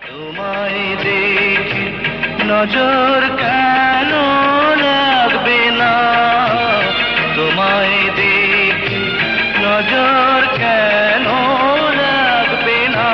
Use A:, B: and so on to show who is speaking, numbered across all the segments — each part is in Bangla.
A: তোমায় দেখে নজর কেন লাগবে না, তোমায় দেখে নজর কেন লাগবে না।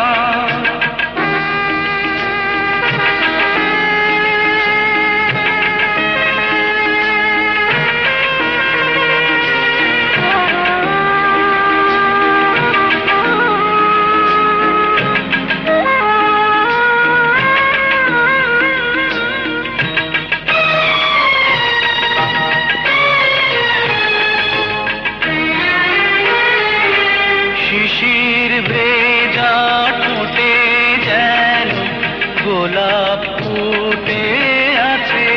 A: শিশির ভেজা ঠোঁটে যেন গোলাপ ফুটে আছে,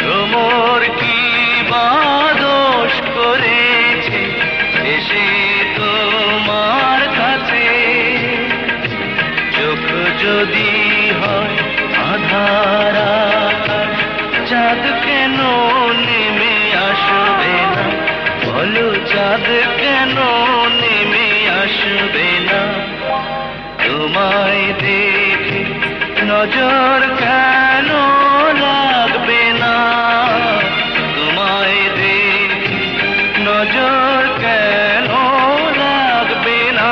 A: তোমার কি বা দোষ করেছে এসে তোমার কাছে। চোখ যদি হয় আধার আকাশ, চাঁদ কেন নেমে আসবে না, বলো চাঁদ কেন নেমে আসবে না। তোমায় দেখে নজর কেন লাগবে না, তোমায় দেখে নজর কেন লাগবে না।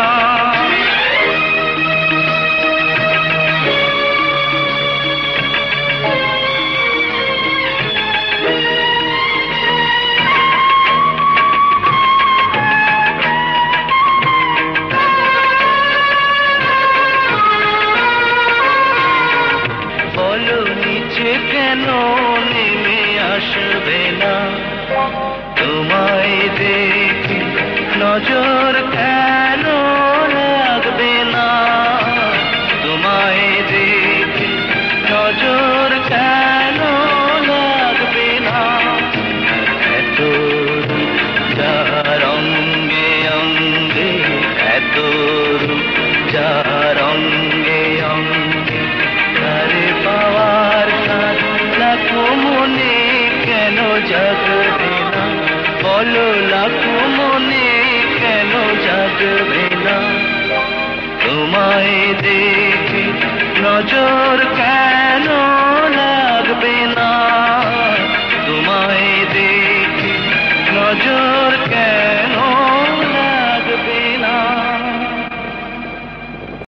A: বলো নিচে কেন নেমে আসবে না, তোমায় দেখে নজর কেন লাগবে না, তোমায় দেখে নজর কেন লাগবে না। এত রূপ যার অঙ্গে অঙ্গে, এত রূপ যার অঙ্গে অঙ্গে, তারে পাওয়ার স্বাদ লাখো মনে কেন জাগবে না, বলো লাখো মনে কেন জাগবে না। তোমায় দেখে নজর কেন